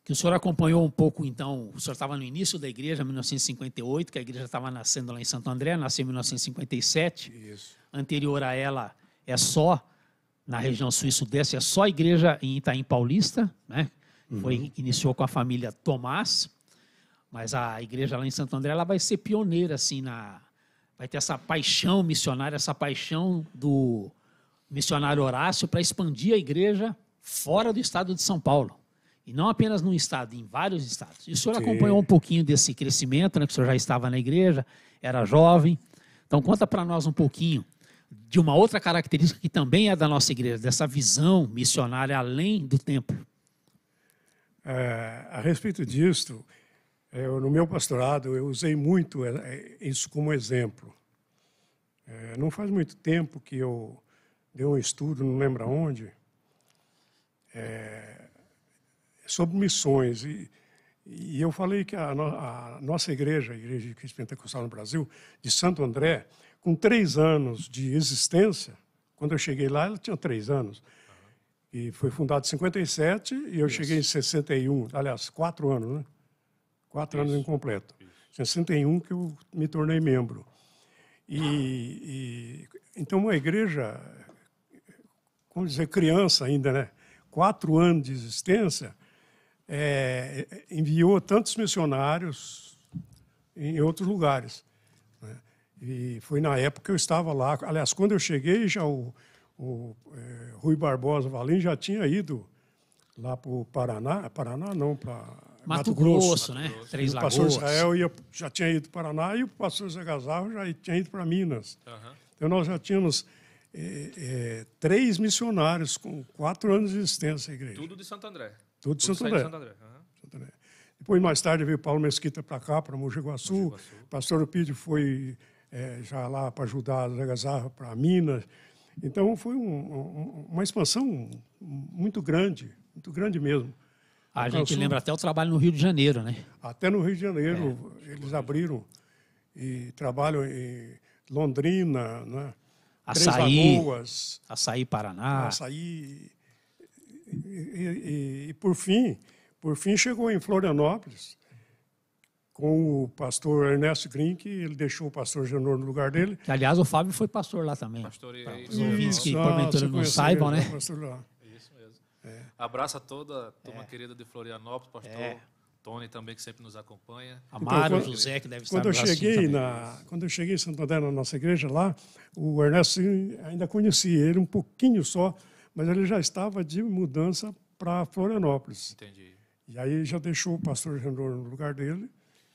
que o senhor acompanhou um pouco, então, o senhor estava no início da igreja, em 1958, que a igreja estava nascendo lá em Santo André, nasceu em 1957. Isso. Anterior a ela, é só, na região sul e sudeste, é só a igreja em Itaim Paulista, né? Iniciou com a família Tomás, mas a igreja lá em Santo André ela vai ser pioneira, assim, vai ter essa paixão missionária, essa paixão do missionário Horácio para expandir a igreja fora do estado de São Paulo. E não apenas num estado, em vários estados. E o senhor acompanhou um pouquinho desse crescimento, né, que o senhor já estava na igreja, era jovem. Então, conta para nós um pouquinho de uma outra característica que também é da nossa igreja, dessa visão missionária além do templo. A respeito disto, no meu pastorado, eu usei muito isso como exemplo. Não faz muito tempo que eu dei um estudo, não lembro aonde, sobre missões. E eu falei que a nossa igreja, a Igreja de Cristo Pentecostal no Brasil, de Santo André, com 3 anos de existência, quando eu cheguei lá, ela tinha 3 anos. E foi fundada em 57 e eu cheguei em 61, aliás, 4 anos, né? 4 anos incompleto. Em 61 que eu me tornei membro. Então, uma igreja, como dizer, criança ainda, né? 4 anos de existência, enviou tantos missionários em outros lugares, né? E foi na época que eu estava lá. Aliás, quando eu cheguei, já o Rui Barbosa Valim já tinha ido lá para o Paraná, para Mato Grosso, né? Três Lagoas. O pastor Israel já tinha ido para o Paraná e o pastor Zé Gazarro já tinha ido para Minas. Então, nós já tínhamos 3 missionários com 4 anos de existência a igreja. Tudo de Santo André. Tudo de Santo André. Santo André. Depois, mais tarde, veio Paulo Mesquita para cá, para Mogi Guaçu. O pastor Opídio foi já lá para ajudar a Zé Gazarro para Minas. Então, foi uma expansão muito grande mesmo. A gente lembra até o trabalho no Rio de Janeiro, né? Até no Rio de Janeiro, eles abriram e trabalham em Londrina, né? Açaí, Três Lagoas, Açaí, Paraná. Açaí. E por fim chegou em Florianópolis com o pastor Ernesto Green, que ele deixou o pastor Genor no lugar dele. Que, aliás, o Fábio foi pastor lá também. Pastor Os ouvintes que, porventura, não saibam, né? Pastor lá. Isso mesmo. Abraço a toda a turma querida de Florianópolis, pastor Tony também, que sempre nos acompanha. Amaro, José, que deve estar quando eu cheguei em Santo André, na nossa igreja lá, o Ernesto ainda conhecia ele um pouquinho só, mas ele já estava de mudança para Florianópolis. Entendi. E aí já deixou o pastor Genor no lugar dele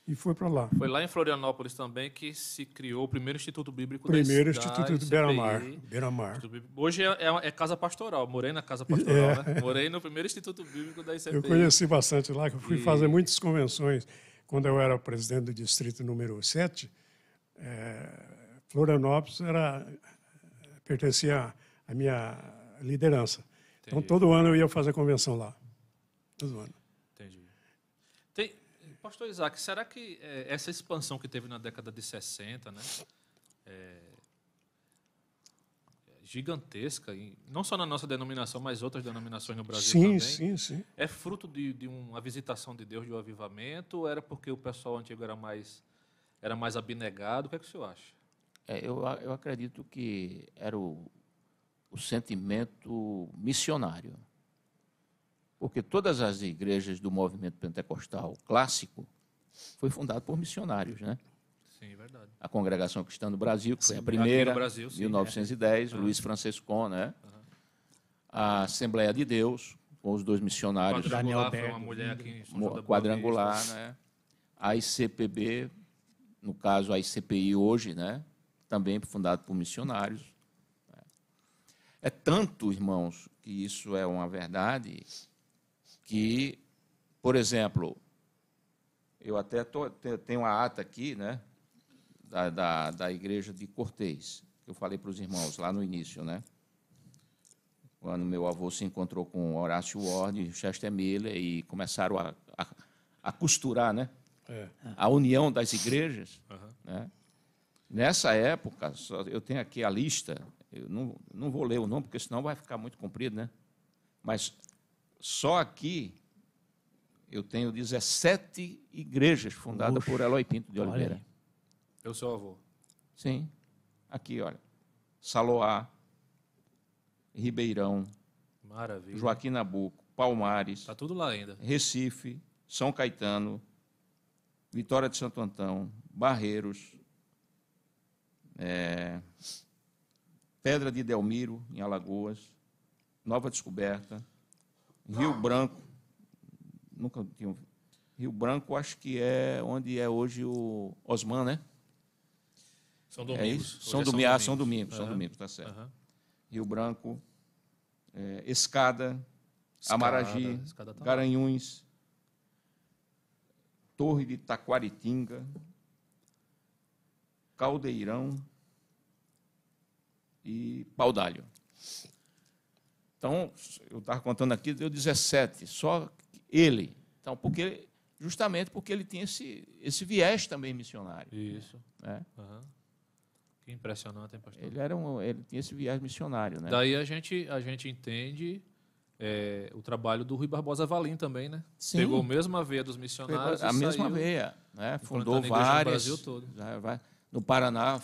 e foi para lá. Foi lá em Florianópolis também que se criou o primeiro Instituto Bíblico Primeiro Instituto de Beira-Mar. Hoje é casa pastoral. Morei na casa pastoral, né? Morei no primeiro Instituto Bíblico da ICPI. Eu conheci bastante lá, que eu fui fazer muitas convenções. Quando eu era presidente do distrito número 7, Florianópolis pertencia à minha liderança. Entendi. Então, todo ano eu ia fazer convenção lá. Todo ano. Entendi. Pastor Isaac, será que essa expansão que teve na década de 60, né, gigantesca, não só na nossa denominação, mas outras denominações no Brasil também, sim. É fruto de uma visitação de Deus, de um avivamento, ou era porque o pessoal antigo era mais abnegado? O que é que o senhor acha? Eu acredito que era o sentimento missionário. Porque todas as igrejas do movimento pentecostal clássico foi fundado por missionários, né? Sim, verdade. A Congregação Cristã do Brasil, que foi a primeira, Brasil, 1910, Luiz Franciscon, né? A Assembleia de Deus, com os 2 missionários. Quadrangular, foi uma mulher aqui em São João da Boa Quadrangular, Vista. né? A ICPB, no caso a ICPI hoje, né? Também fundado por missionários. É tanto, irmãos, que isso é uma verdade, que, por exemplo, eu até tenho a ata aqui, né, da igreja de Cortês, que eu falei para os irmãos lá no início, né? Quando meu avô se encontrou com Horácio Ward e Chester Miller e começaram a costurar, né, a união das igrejas, né? Nessa época, eu tenho aqui a lista, eu não vou ler o nome, porque senão vai ficar muito comprido, né? Mas só aqui, eu tenho 17 igrejas fundadas por Eloy Pinto de Olha Oliveira. aí. Eu sou avô. Sim. Aqui, olha. Saloá, Ribeirão, Maravilha. Joaquim Nabuco, Palmares, Tá tudo lá ainda. Recife, São Caetano, Vitória de Santo Antão, Barreiros, Pedra de Delmiro, em Alagoas, Nova Descoberta, Rio Branco, nunca tinha. Rio Branco, acho que é onde é hoje o Osman, né? São É Domingos. isso? Hoje São é Domingos, São Domingos, São Aham. Domingos, está certo. Aham. Rio Branco, Escada, Amaragi, Escada tá lá. Garanhuns, Torre de Taquaritinga, Caldeirão e Paudalho. Então, eu estava contando aqui, deu 17, só ele. Então, justamente porque ele tinha esse viés também missionário. Isso. Né? Aham. Que impressionante, hein, pastor? Ele tinha esse viés missionário. Né? Daí a gente entende o trabalho do Rui Barbosa Valim também, né? Sim. Pegou a mesma veia dos missionários A e mesma saiu veia. Né? Fundou implantando igreja no várias. Brasil todo. No Paraná,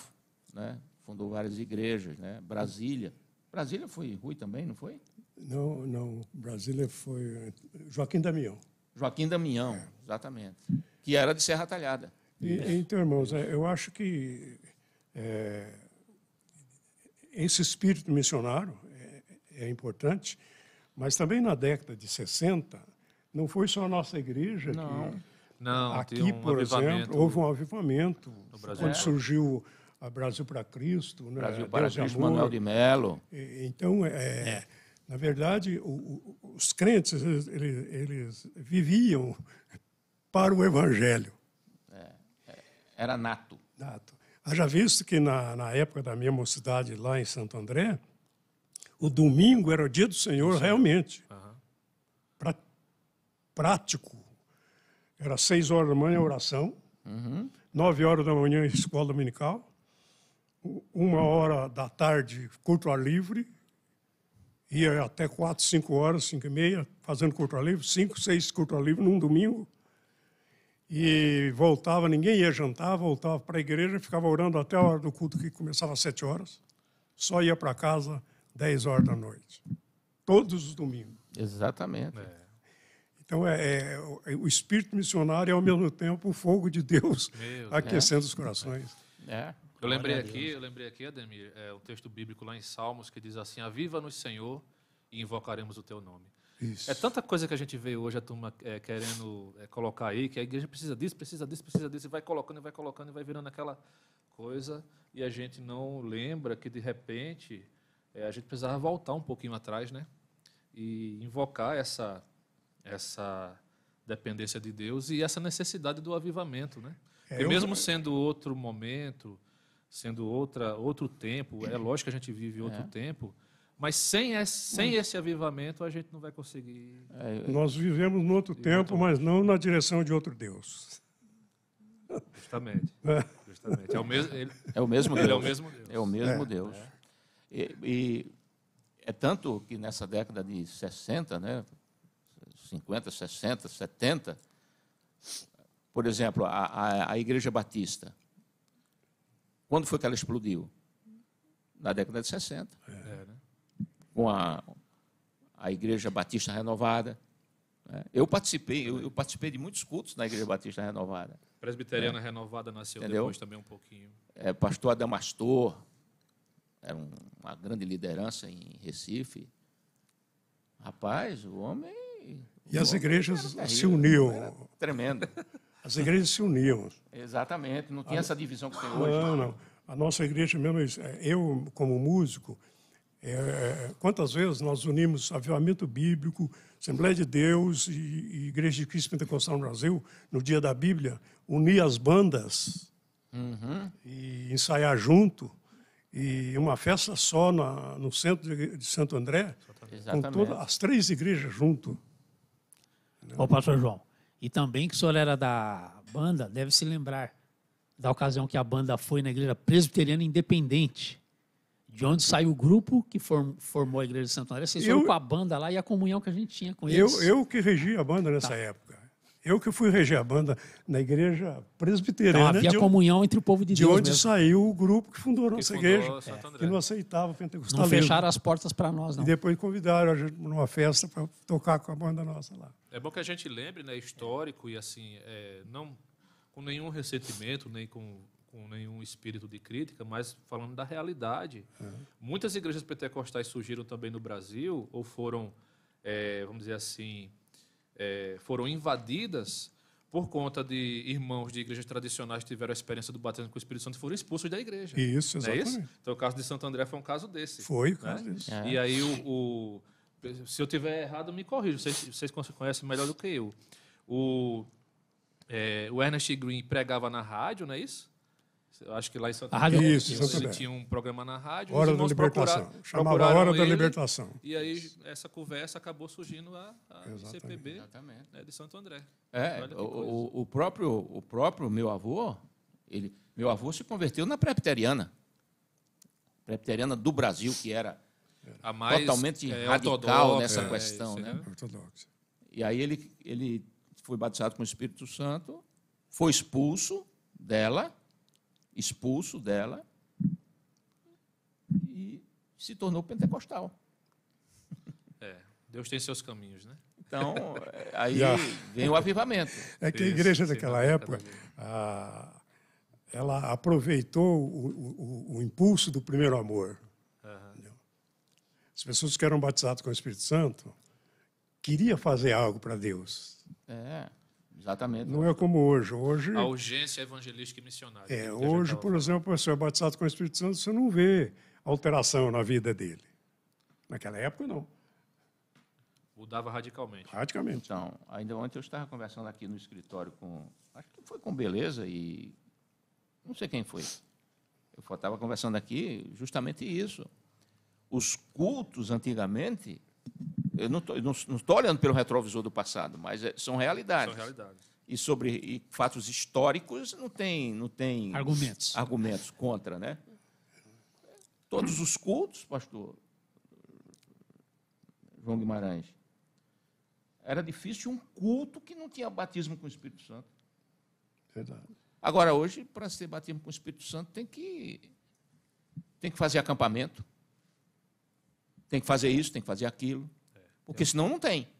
né? Fundou várias igrejas. Né? Brasília. Brasília foi Rui também, não foi? Não. Brasília foi Joaquim Damião. Joaquim Damião, exatamente. Que era de Serra Talhada. Então, irmãos, eu acho que esse espírito missionário é importante, mas também na década de 60, não foi só a nossa igreja Não. que... Não, Aqui, tem um por avivamento exemplo, houve um avivamento no Brasil. quando surgiu a Brasil para Cristo, né? Brasil para Deus e Cristo, Amor. Manuel de Melo. Então, na verdade, os crentes eles viviam para o Evangelho. Era nato. Haja visto que na época da minha mocidade lá em Santo André, o domingo era o dia do Senhor realmente. Aham. Prático. Era 6 horas da manhã a oração, 9 horas da manhã escola dominical, 1 hora da tarde culto ar livre, ia até 4, 5 horas, 5 e meia, fazendo culto ar livre, 5, 6 culto ar livre num domingo. E voltava, ninguém ia jantar, voltava para a igreja, ficava orando até a hora do culto, que começava às 7 horas. Só ia para casa 10 horas da noite. Todos os domingos. Exatamente. Então, o espírito missionário é, ao mesmo tempo, o fogo de Deus aquecendo os corações. Eu lembrei aqui, Ademir, o texto bíblico lá em Salmos que diz assim: aviva-nos, Senhor, e invocaremos o teu nome. Isso. É tanta coisa que a gente vê hoje a turma querendo colocar aí, que a igreja precisa disso, e vai colocando, e vai virando aquela coisa, e a gente não lembra que, de repente, a gente precisava voltar um pouquinho atrás, né? E invocar essa dependência de Deus e essa necessidade do avivamento, né? Porque mesmo sendo outro momento, sendo outro tempo, é lógico que a gente vive outro tempo, mas sem esse avivamento a gente não vai conseguir. Nós vivemos num outro tempo, mas não na direção de outro Deus. Justamente. É o mesmo. É o mesmo Ele Deus. é o mesmo Deus. É o mesmo Deus. E é tanto que nessa década de 60, né, 50, 60, 70, por exemplo, a Igreja Batista, quando foi que ela explodiu? Na década de 60. Né? Com a Igreja Batista Renovada. Né? Eu participei de muitos cultos na Igreja Batista Renovada. Presbiteriana Renovada nasceu depois também um pouquinho. Pastor Adamastor, era uma grande liderança em Recife. Rapaz, o homem... E as igrejas terrível, se uniam. era tremendo. As igrejas se uniam. Exatamente, não tinha essa divisão que tem hoje. Não. A nossa igreja mesmo, eu como músico, quantas vezes nós unimos Avivamento Bíblico, Assembleia de Deus e Igreja de Cristo Pentecostal no Brasil, no dia da Bíblia, unir as bandas e ensaiar junto, e uma festa só no centro de Santo André, Exatamente. com todas as 3 igrejas junto. Ô, pastor João, e também que o senhor era da banda, deve se lembrar da ocasião que a banda foi na Igreja Presbiteriana Independente, de onde saiu o grupo que formou a Igreja de Santo André. Vocês foram com a banda lá e a comunhão que a gente tinha com eles. Eu que regi a banda nessa época. Eu que fui reger a banda na igreja Então presbiteriana, havia comunhão entre o povo de de Deus onde mesmo. saiu o grupo que fundou a Que nossa fundou igreja, Santo André. que não aceitava o Não pentecostalismo. fecharam as portas para nós, E não. depois convidaram a gente numa festa para tocar com a banda nossa lá. É bom que a gente lembre, né, histórico e assim, não com nenhum ressentimento, nem com nenhum espírito de crítica, mas falando da realidade. Muitas igrejas pentecostais surgiram também no Brasil, ou foram, vamos dizer assim, foram invadidas por conta de irmãos de igrejas tradicionais que tiveram a experiência do batismo com o Espírito Santo e foram expulsos da igreja. Isso, Não é exatamente. isso? Então, o caso de Santo André foi um caso desse. Foi o né? caso disso. E aí, se eu tiver errado, me corrija. Vocês conhecem melhor do que eu. O Ernest Green pregava na rádio, não é isso? Eu acho que lá em Santo A rádio- André Isso, Santo ele André. tinha um programa na rádio. Hora os da irmãos Libertação. Chamava procuraram Hora da ele, Libertação. E aí, essa conversa acabou surgindo a Exatamente. CPB, Exatamente. né, de Santo André. É, Olha que coisa. o próprio meu avô, meu avô se converteu na presbiteriana do Brasil, que era A mais, totalmente radical ortodoxa, nessa questão, isso, né? Ortodoxo. E aí ele foi batizado com o Espírito Santo, foi expulso dela e se tornou pentecostal. Deus tem seus caminhos, né? Então, aí Já. vem o avivamento. É que a Isso, igreja sim, daquela cada época, vez. ela aproveitou o impulso do primeiro amor. Entendeu? As pessoas que eram batizadas com o Espírito Santo queriam fazer algo para Deus. Exatamente. Não é como hoje. Hoje, A urgência evangelística e missionária. que a gente hoje tava por falando. exemplo, a pessoa é batizada com o Espírito Santo, você não vê alteração na vida dele. Naquela época, não. Mudava radicalmente. Praticamente. Então, ainda ontem eu estava conversando aqui no escritório acho que foi com Beleza e não sei quem foi. Eu estava conversando aqui justamente isso. Os cultos antigamente, eu não estou olhando pelo retrovisor do passado, mas são realidades. São realidades. E fatos históricos não tem Argumentos. contra, né? Todos os cultos, pastor João Guimarães, era difícil um culto que não tinha batismo com o Espírito Santo. Verdade. Agora, hoje, para ser batismo com o Espírito Santo, tem que fazer acampamento, tem que fazer isso, tem que fazer aquilo, porque senão não tem. Tem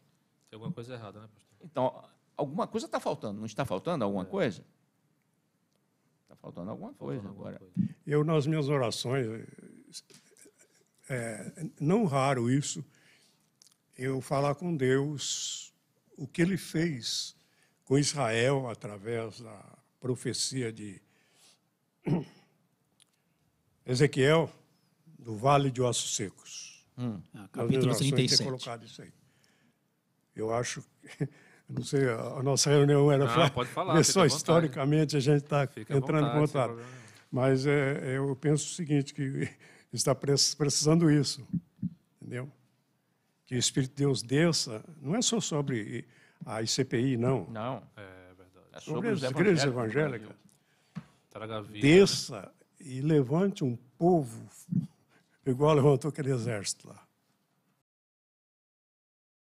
alguma coisa errada, né, pastor? Então, alguma coisa está faltando. Não está faltando alguma coisa? Está faltando alguma coisa Faltando alguma agora. coisa. Eu, nas minhas orações, não raro isso, eu falar com Deus o que Ele fez com Israel através da profecia de Ezequiel, do Vale de Ossos Secos. Capítulo Nas minhas orações, ter 37. colocado isso aí. Eu acho que, eu não sei, a nossa reunião era Não, pode falar, ver fica só à vontade. historicamente, a gente está Fica à entrando com vontade, sem vontade. problema nenhum. Mas eu penso o seguinte, que está precisando isso, entendeu? Que o Espírito de Deus desça, não é só sobre a ICPI, não. Não, É verdade. é Sobre sobre os as igrejas evangélicos. evangélicas, Traga vida. desça e levante um povo igual levantou aquele exército lá.